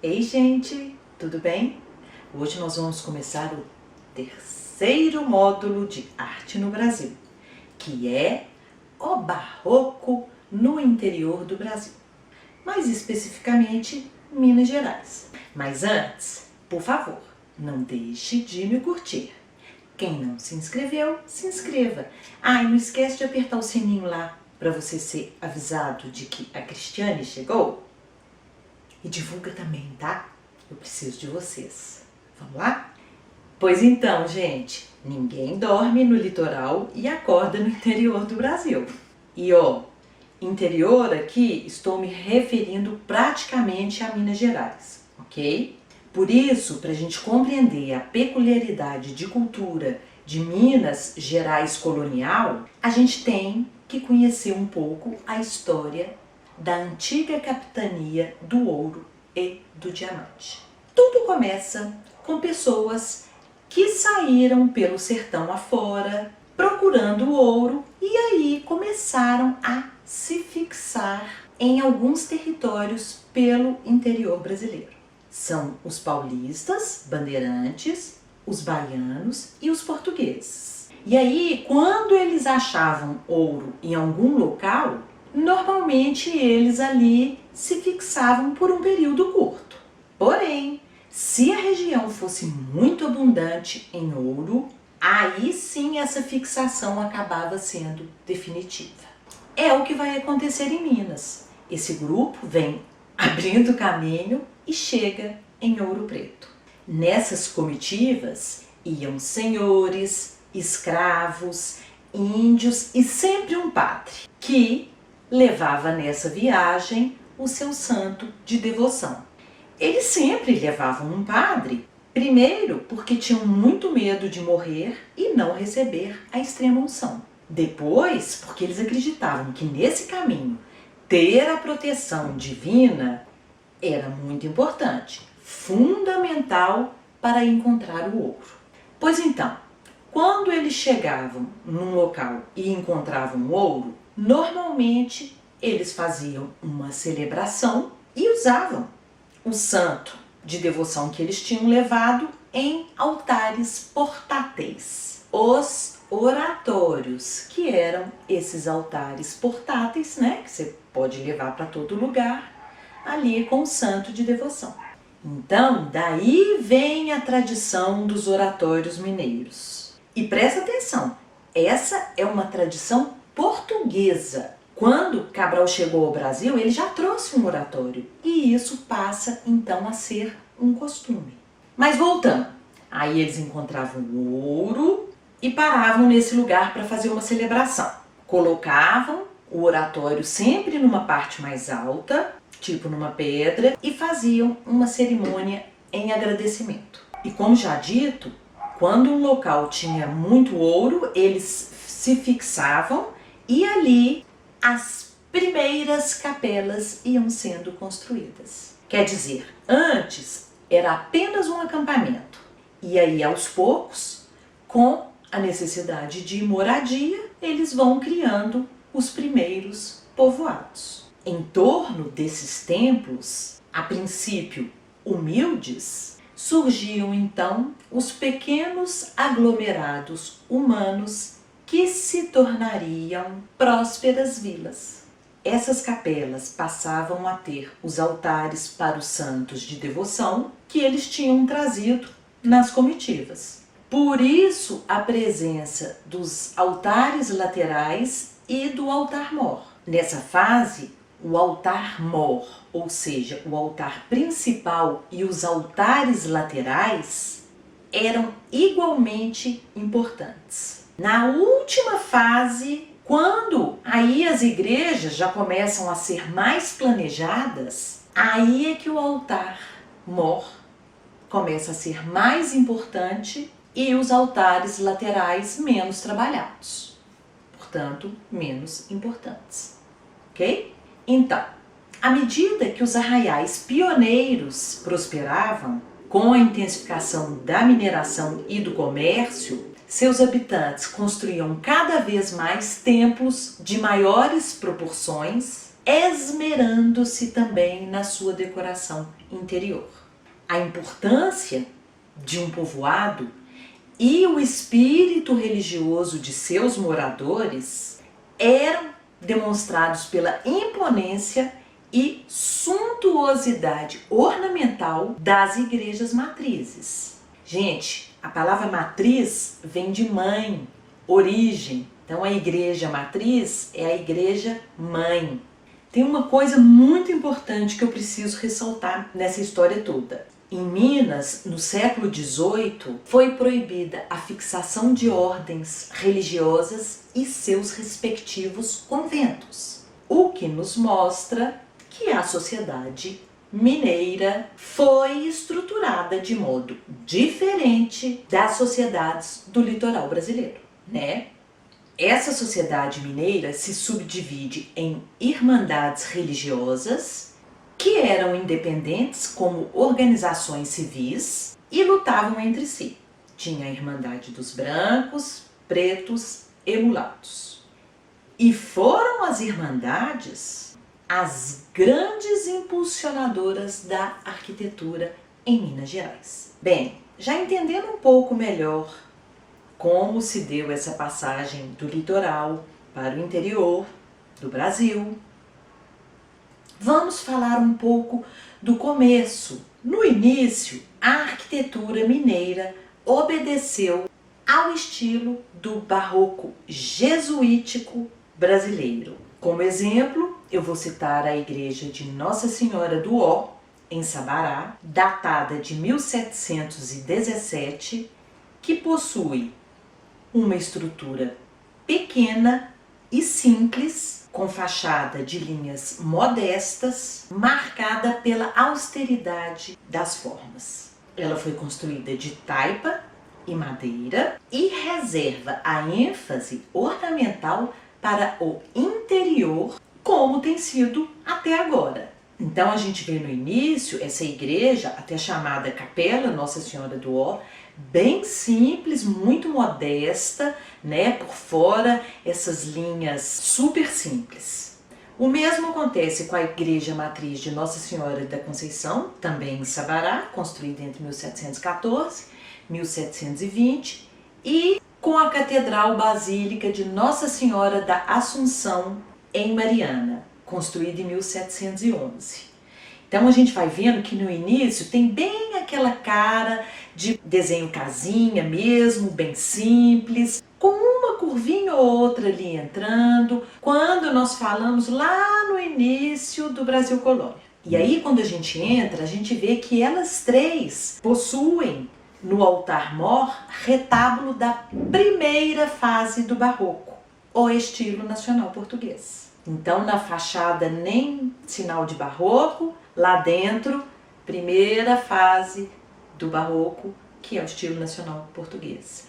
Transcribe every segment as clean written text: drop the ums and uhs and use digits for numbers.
Ei, gente, tudo bem? Hoje nós vamos começar o terceiro módulo de Arte no Brasil, que é o Barroco no interior do Brasil, mais especificamente Minas Gerais. Mas antes, por favor, não deixe de me curtir. Quem não se inscreveu, se inscreva. Ah, e não esquece de apertar o sininho lá para você ser avisado de que a Cristiane chegou. E divulga também, tá? Eu preciso de vocês. Vamos lá? Pois então, gente, ninguém dorme no litoral e acorda no interior do Brasil. E ó, interior aqui estou me referindo praticamente a Minas Gerais, ok? Por isso, para a gente compreender a peculiaridade de cultura de Minas Gerais colonial, a gente tem que conhecer um pouco a história da antiga capitania do ouro e do diamante. Tudo começa com pessoas que saíram pelo sertão afora procurando o ouro e aí começaram a se fixar em alguns territórios pelo interior brasileiro. São os paulistas, bandeirantes, os baianos e os portugueses. E aí, quando eles achavam ouro em algum local, normalmente eles ali se fixavam por um período curto. Porém, se a região fosse muito abundante em ouro, aí sim essa fixação acabava sendo definitiva. É o que vai acontecer em Minas. Esse grupo vem abrindo caminho e chega em Ouro Preto. Nessas comitivas iam senhores, escravos, índios e sempre um padre, que levava nessa viagem o seu santo de devoção. Eles sempre levavam um padre, primeiro porque tinham muito medo de morrer e não receber a extrema unção. Depois, porque eles acreditavam que nesse caminho ter a proteção divina era muito importante, fundamental para encontrar o ouro. Pois então, quando eles chegavam num local e encontravam ouro, normalmente eles faziam uma celebração e usavam o santo de devoção que eles tinham levado em altares portáteis. Os oratórios, que eram esses altares portáteis, né, que você pode levar para todo lugar, ali com o santo de devoção. Então, daí vem a tradição dos oratórios mineiros. E presta atenção, essa é uma tradição portuguesa. Quando Cabral chegou ao Brasil, ele já trouxe um oratório e isso passa então a ser um costume. Mas voltando, aí eles encontravam o ouro e paravam nesse lugar para fazer uma celebração. Colocavam o oratório sempre numa parte mais alta, tipo numa pedra, e faziam uma cerimônia em agradecimento. E como já dito, quando um local tinha muito ouro, eles se fixavam e ali as primeiras capelas iam sendo construídas. Quer dizer, antes era apenas um acampamento. E aí, aos poucos, com a necessidade de moradia, eles vão criando os primeiros povoados. Em torno desses templos, a princípio humildes, surgiam então os pequenos aglomerados humanos que se tornariam prósperas vilas. Essas capelas passavam a ter os altares para os santos de devoção que eles tinham trazido nas comitivas. Por isso a presença dos altares laterais e do altar-mor. Nessa fase, o altar-mor, ou seja, o altar principal e os altares laterais, eram igualmente importantes. Na última fase, quando aí as igrejas já começam a ser mais planejadas, aí é que o altar-mor começa a ser mais importante e os altares laterais menos trabalhados, portanto, menos importantes, ok? Então, à medida que os arraiais pioneiros prosperavam, com a intensificação da mineração e do comércio, seus habitantes construíam cada vez mais templos de maiores proporções esmerando-se também na sua decoração interior. A importância de um povoado e o espírito religioso de seus moradores eram demonstrados pela imponência e suntuosidade ornamental das igrejas matrizes. Gente, a palavra matriz vem de mãe, origem. Então a igreja matriz é a igreja mãe. Tem uma coisa muito importante que eu preciso ressaltar nessa história toda. Em Minas, no século XVIII, foi proibida a fixação de ordens religiosas e seus respectivos conventos, o que nos mostra que a sociedade mineira foi estruturada de modo diferente das sociedades do litoral brasileiro, né? Essa sociedade mineira se subdivide em irmandades religiosas que eram independentes como organizações civis e lutavam entre si. Tinha a Irmandade dos Brancos, Pretos e Mulatos. E foram as irmandades as grandes impulsionadoras da arquitetura em Minas Gerais. Bem, já entendendo um pouco melhor como se deu essa passagem do litoral para o interior do Brasil, vamos falar um pouco do começo. No início, a arquitetura mineira obedeceu ao estilo do barroco jesuítico brasileiro. Como exemplo, eu vou citar a igreja de Nossa Senhora do Ó, em Sabará, datada de 1717, que possui uma estrutura pequena e simples, com fachada de linhas modestas, marcada pela austeridade das formas. Ela foi construída de taipa e madeira e reserva a ênfase ornamental para o interior, como tem sido até agora. Então a gente vê no início essa igreja, até chamada Capela Nossa Senhora do Ó, bem simples, muito modesta, né? Por fora essas linhas super simples. O mesmo acontece com a igreja matriz de Nossa Senhora da Conceição, também em Sabará, construída entre 1714 e 1720, e com a Catedral Basílica de Nossa Senhora da Assunção, em Mariana, construída em 1711. Então a gente vai vendo que no início tem bem aquela cara de desenho casinha mesmo, bem simples, com uma curvinha ou outra ali entrando, quando nós falamos lá no início do Brasil Colônia. E aí quando a gente entra, a gente vê que elas três possuem no altar-mor retábulo da primeira fase do barroco, o estilo nacional português. Então na fachada nem sinal de barroco, lá dentro, primeira fase do barroco, que é o estilo nacional português.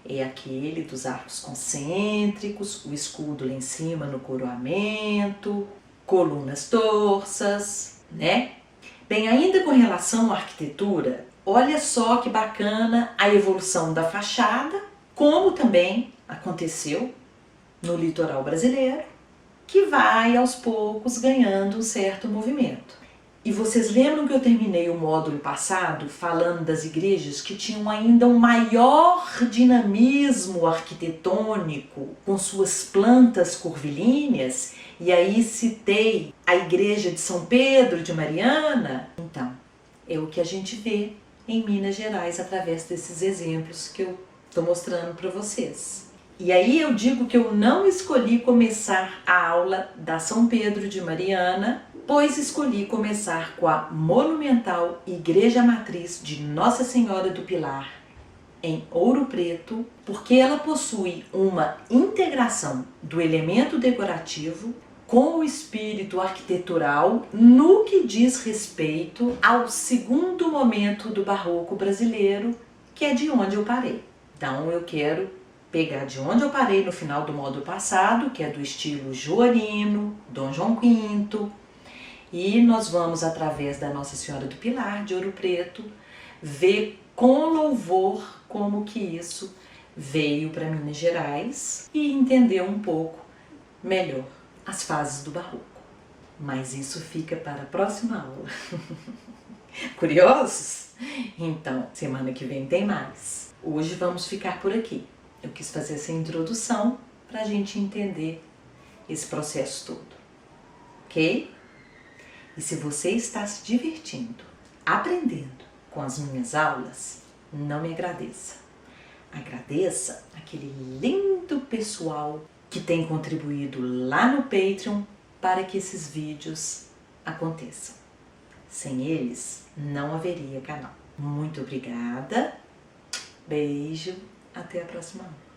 É aquele dos arcos concêntricos, o escudo lá em cima no coroamento, colunas torsas, né? Bem, ainda com relação à arquitetura, olha só que bacana a evolução da fachada, como também aconteceu no litoral brasileiro, que vai aos poucos ganhando um certo movimento. E vocês lembram que eu terminei o módulo passado falando das igrejas que tinham ainda um maior dinamismo arquitetônico, com suas plantas curvilíneas? E aí citei a igreja de São Pedro de Mariana? Então, é o que a gente vê em Minas Gerais através desses exemplos que eu estou mostrando para vocês. E aí eu digo que eu não escolhi começar a aula da São Pedro de Mariana, pois escolhi começar com a monumental Igreja Matriz de Nossa Senhora do Pilar, em Ouro Preto, porque ela possui uma integração do elemento decorativo com o espírito arquitetural no que diz respeito ao segundo momento do barroco brasileiro, que é de onde eu parei. Então eu quero pegar de onde eu parei no final do módulo passado, que é do estilo joanino, Dom João V, e nós vamos, através da Nossa Senhora do Pilar, de Ouro Preto, ver com louvor como que isso veio para Minas Gerais e entender um pouco melhor as fases do barroco. Mas isso fica para a próxima aula. Curiosos? Então, semana que vem tem mais. Hoje vamos ficar por aqui. Eu quis fazer essa introdução para a gente entender esse processo todo, ok? E se você está se divertindo, aprendendo com as minhas aulas, não me agradeça. Agradeça aquele lindo pessoal que tem contribuído lá no Patreon para que esses vídeos aconteçam. Sem eles, não haveria canal. Muito obrigada, beijo, até a próxima aula.